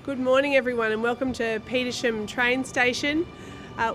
Good morning everyone and welcome to Petersham train station.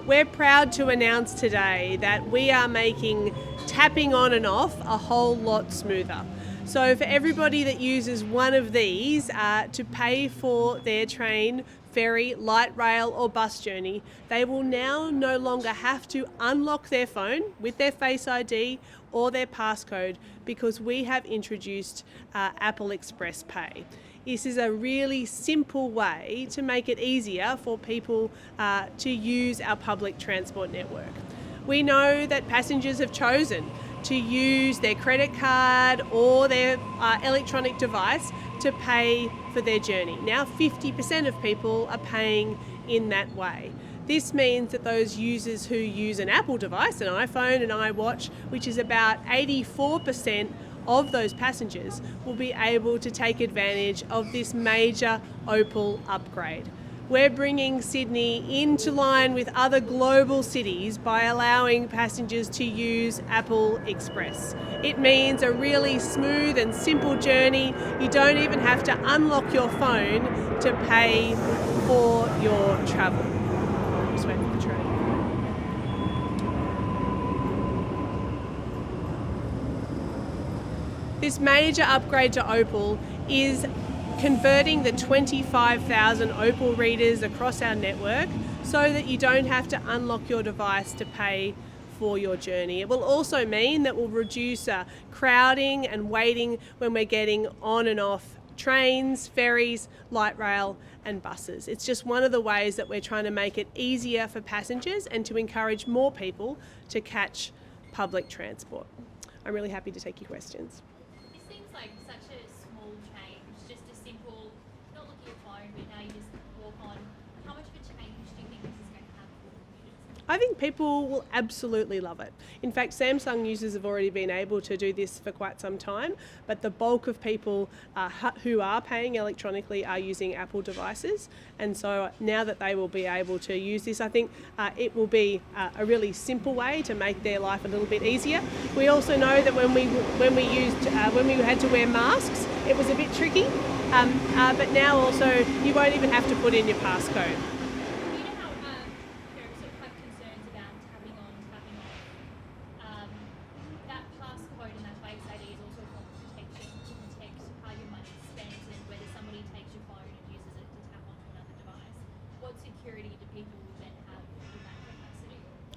We're proud to announce today that we are making tapping on and off a whole lot smoother. So for everybody that uses one of these to pay for their train, ferry, light rail or bus journey, they will now no longer have to unlock their phone with their Face ID or their passcode because we have introduced Apple Express Pay. This is a really simple way to make it easier for people to use our public transport network. We know that passengers have chosen to use their credit card or their electronic device to pay for their journey. Now 50% of people are paying in that way. This means that those users who use an Apple device, an iPhone, an iWatch, which is about 84% of those passengers, will be able to take advantage of this major Opal upgrade. We're bringing Sydney into line with other global cities by allowing passengers to use Apple Express. It means a really smooth and simple journey. You don't even have to unlock your phone to pay for your travel. Just wait for the train. This major upgrade to Opal is converting the 25,000 Opal readers across our network so that you don't have to unlock your device to pay for your journey. It will also mean that we'll reduce crowding and waiting when we're getting on and off trains, ferries, light rail and buses. It's just one of the ways that we're trying to make it easier for passengers and to encourage more people to catch public transport. I'm really happy to take your questions. Like such a small change, just a simple, not look at your phone, but now you just walk on. How much of a change do you think this is going to have for commuters? I think people will absolutely love it. In fact, Samsung users have already been able to do this for quite some time, but the bulk of people who are paying electronically are using Apple devices. And so now that they will be able to use this, I think it will be a really simple way to make their life a little bit easier. We also know that when we had to wear masks, it was a bit tricky, but now also you won't even have to put in your passcode.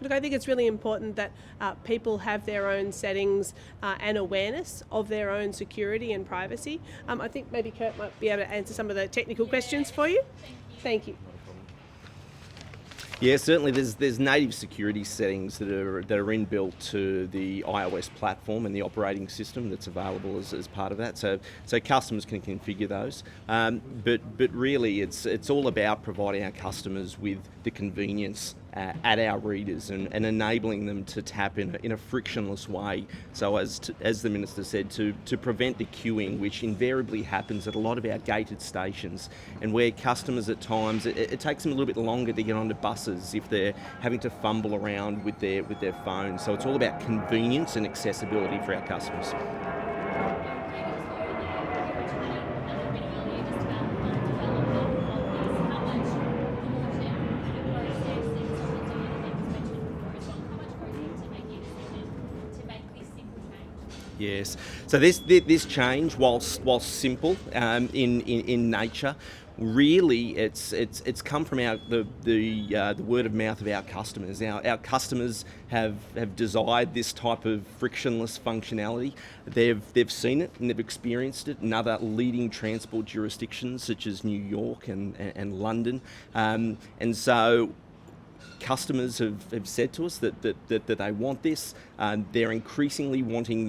Look, I think it's really important that people have their own settings and awareness of their own security and privacy. I think maybe Kurt might be able to answer some of the technical questions for you. Thank you. Yeah, certainly there's native security settings that are inbuilt to the iOS platform and the operating system that's available as part of that. So customers can configure those. But really it's all about providing our customers with the convenience at our readers and enabling them to tap in a frictionless way. So as the Minister said, to prevent the queuing, which invariably happens at a lot of our gated stations, and where customers at times, it takes them a little bit longer to get onto buses if they're having to fumble around with their phones. So it's all about convenience and accessibility for our customers. Yes. So this change, whilst simple in nature, really it's come from the word of mouth of our customers. Our customers have desired this type of frictionless functionality. They've seen it and they've experienced it in other leading transport jurisdictions such as New York and London, and so customers have said to us that they want this. They're increasingly wanting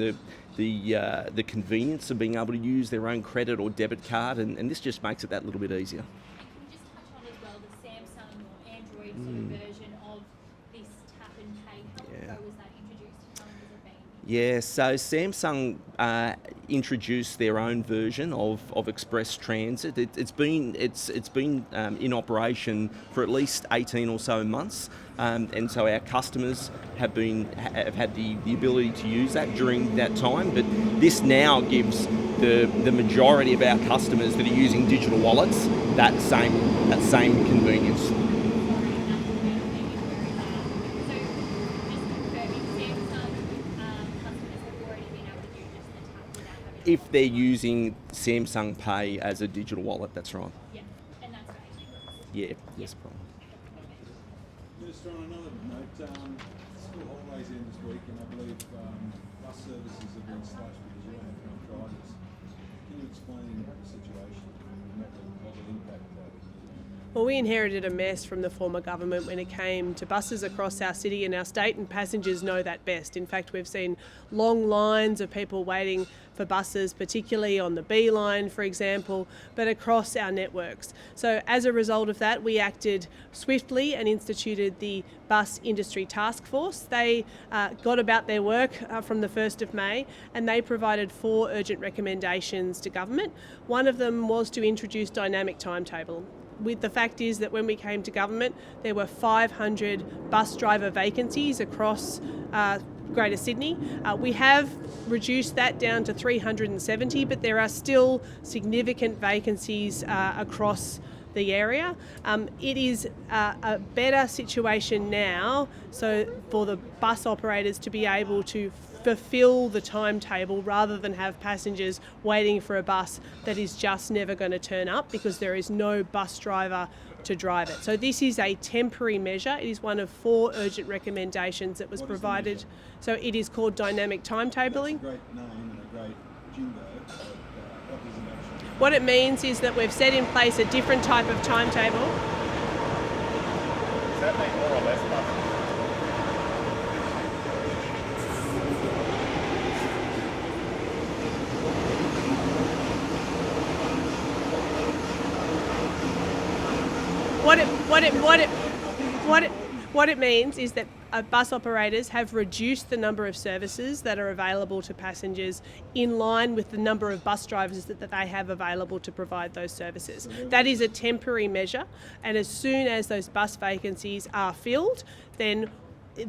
the convenience of being able to use their own credit or debit card, and this just makes it that little bit easier. And can you just touch on as well the Samsung or Android sort of version of this tap and pay? How long ago was that introduced? How long has it been? Yeah, so Samsung introduced their own version of Express Transit. It's been in operation for at least 18 or so months, and so our customers have had the ability to use that during that time. But this now gives the majority of our customers that are using digital wallets that same convenience. So, just confirming, Samsung customers have already been able to do just the tap without having to... If they're using Samsung Pay as a digital wallet, that's right. Yeah, and that's for 18 months. Yeah, yes, problem. Just on another note, school holidays end this week, and I believe bus services have been slashed because you don't have enough drivers. Can you explain the situation and what will impact that? Well, we inherited a mess from the former government when it came to buses across our city and our state, and passengers know that best. In fact, we've seen long lines of people waiting for buses, particularly on the B line, for example, but across our networks. So as a result of that, we acted swiftly and instituted the Bus Industry Task Force. They got about their work from the 1st of May, and they provided 4 urgent recommendations to government. One of them was to introduce dynamic timetable. The fact is that when we came to government, there were 500 bus driver vacancies across Greater Sydney. We have reduced that down to 370, but there are still significant vacancies across the area. It is a better situation now, so for the bus operators to be able to fulfill the timetable rather than have passengers waiting for a bus that is just never going to turn up because there is no bus driver to drive it. So this is a temporary measure. It is one of 4 urgent recommendations that was provided. So it is called dynamic timetabling. That's a great name and a great jingo, but what does it actually mean? What it means is that we've set in place a different type of timetable. Does that mean more or less buses? What it means is that bus operators have reduced the number of services that are available to passengers in line with the number of bus drivers that they have available to provide those services. That is a temporary measure, and as soon as those bus vacancies are filled, then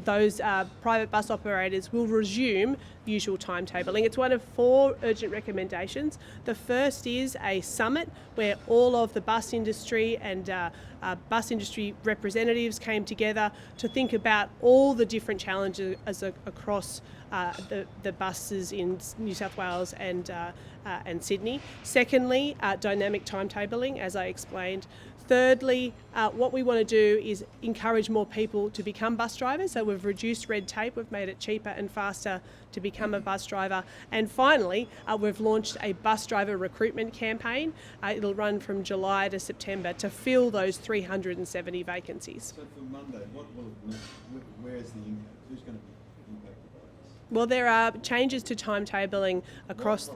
those private bus operators will resume usual timetabling. It's one of 4 urgent recommendations. The first is a summit where all of the bus industry and bus industry representatives came together to think about all the different challenges across the buses in New South Wales and Sydney. Secondly, dynamic timetabling, as I explained. Thirdly, what we want to do is encourage more people to become bus drivers. So we've reduced red tape, we've made it cheaper and faster to become a bus driver. And finally, we've launched a bus driver recruitment campaign. It'll run from July to September to fill those 370 vacancies. So for Monday, what will it mean? Where's the impact? Who's going to be impacted by this? Well, there are changes to timetabling across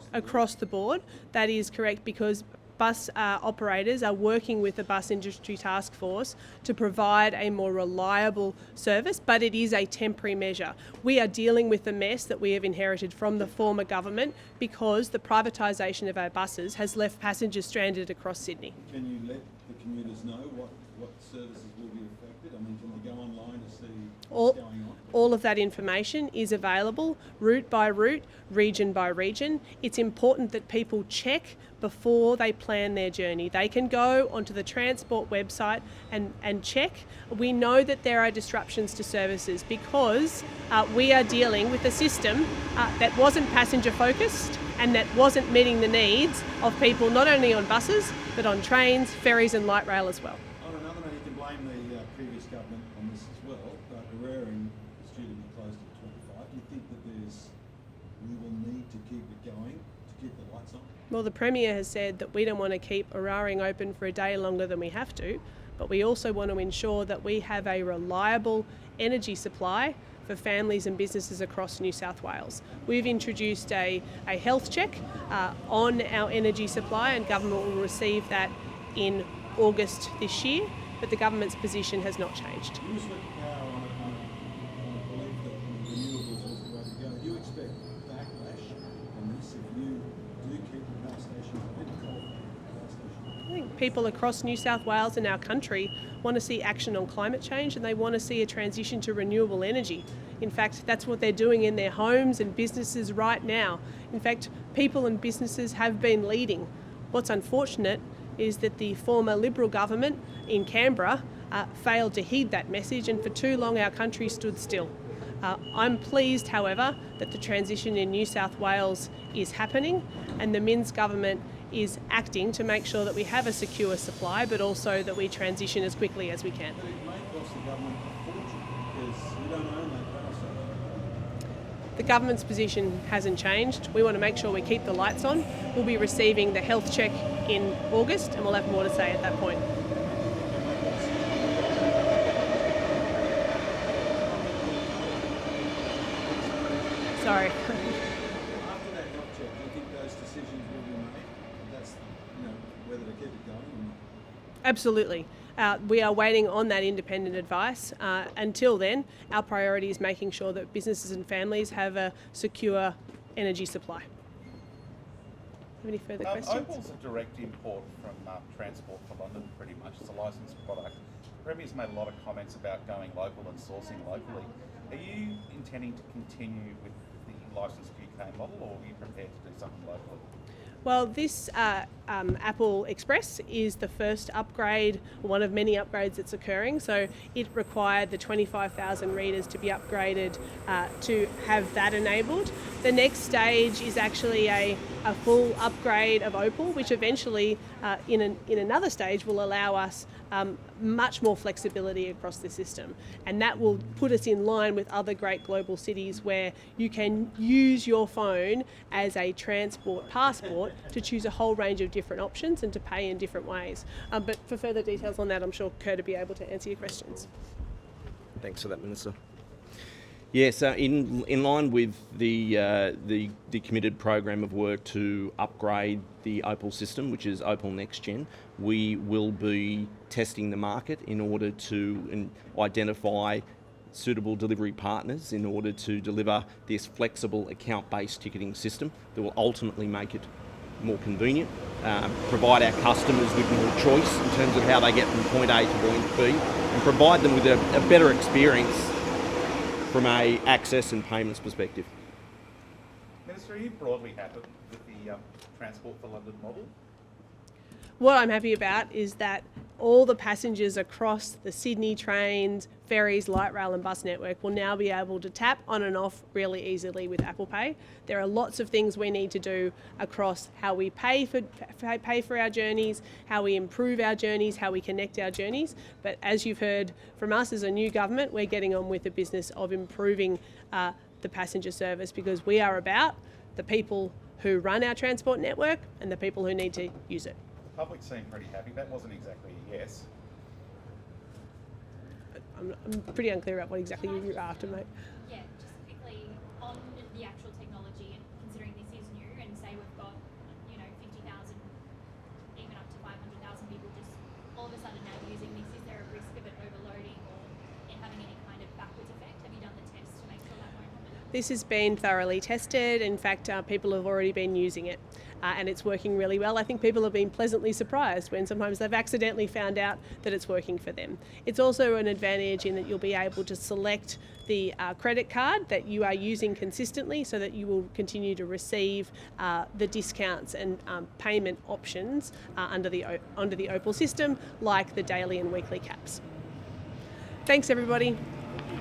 the board. That is correct, because bus operators are working with the Bus Industry Task Force to provide a more reliable service, but it is a temporary measure. We are dealing with the mess that we have inherited from the former government because the privatisation of our buses has left passengers stranded across Sydney. Can you let the commuters know what services will be affected? I mean, can they go online to see what's going on? All of that information is available route by route, region by region. It's important that people check before they plan their journey. They can go onto the Transport website and check. We know that there are disruptions to services because we are dealing with a system that wasn't passenger focused and that wasn't meeting the needs of people not only on buses but on trains, ferries and light rail as well. On another note, you can blame the previous government on this as well, but Herrering is due to be closed at 25. Do you think that we will need to keep it going, to keep the lights on? Well, the Premier has said that we don't want to keep Herrering open for a day longer than we have to, but we also want to ensure that we have a reliable energy supply for families and businesses across New South Wales. We've introduced a health check on our energy supply, and government will receive that in August this year, but the government's position has not changed. You spent power on a belief that renewables was the way to go. Do you expect backlash on this if you do keep the power station open, power station? I think people across New South Wales and our country want to see action on climate change, and they want to see a transition to renewable energy. In fact, that's what they're doing in their homes and businesses right now. In fact, people and businesses have been leading. What's unfortunate is that the former Liberal government in Canberra failed to heed that message, and for too long our country stood still. I'm pleased, however, that the transition in New South Wales is happening, and the Minns government is acting to make sure that we have a secure supply, but also that we transition as quickly as we can. But it may cost the government a fortune because we don't own that power station. The government's position hasn't changed. We want to make sure we keep the lights on. We'll be receiving the health check in August, and we'll have more to say at that point. Sorry. After that health check, do you think those decisions will be made? That's, whether to keep it going or not? Absolutely. We are waiting on that independent advice. Until then, our priority is making sure that businesses and families have a secure energy supply. Have any further questions? Opal's a direct import from Transport for London, pretty much. It's a licensed product. Premier's made a lot of comments about going local and sourcing locally. Are you intending to continue with the licensed UK model, or are you prepared to do something locally? Well, this Apple Express is the first upgrade, one of many upgrades that's occurring. So it required the 25,000 readers to be upgraded to have that enabled. The next stage is actually a full upgrade of Opal, which eventually, in another stage, will allow us much more flexibility across the system. And that will put us in line with other great global cities where you can use your phone as a transport passport to choose a whole range of different options and to pay in different ways. But for further details on that, I'm sure Kurt will be able to answer your questions. Thanks for that, Minister. Yeah, so in line with the committed program of work to upgrade the Opal system, which is Opal Next Gen, we will be testing the market in order to identify suitable delivery partners in order to deliver this flexible account-based ticketing system that will ultimately make it more convenient, provide our customers with more choice in terms of how they get from point A to point B, and provide them with a better experience from a access and payments perspective. Minister, are you broadly happy with the Transport for London model? What I'm happy about is that all the passengers across the Sydney trains, ferries, light rail and bus network will now be able to tap on and off really easily with Apple Pay. There are lots of things we need to do across how we pay for our journeys, how we improve our journeys, how we connect our journeys. But as you've heard from us as a new government, we're getting on with the business of improving the passenger service, because we are about the people who run our transport network and the people who need to use it. The public seemed pretty happy. That wasn't exactly a yes. I'm pretty unclear about what exactly you're after, mate. Yeah, just quickly on the actual technology, and considering this is new, and say we've got 50,000, even up to 500,000 people just all of a sudden now using this, is there a risk of it overloading or it having any kind of backwards effect? Have you done the test to make sure that won't happen? This has been thoroughly tested. In fact, people have already been using it. And it's working really well. I think people have been pleasantly surprised when sometimes they've accidentally found out that it's working for them. It's also an advantage in that you'll be able to select the credit card that you are using consistently, so that you will continue to receive the discounts and payment options under the Opal system, like the daily and weekly caps. Thanks, everybody.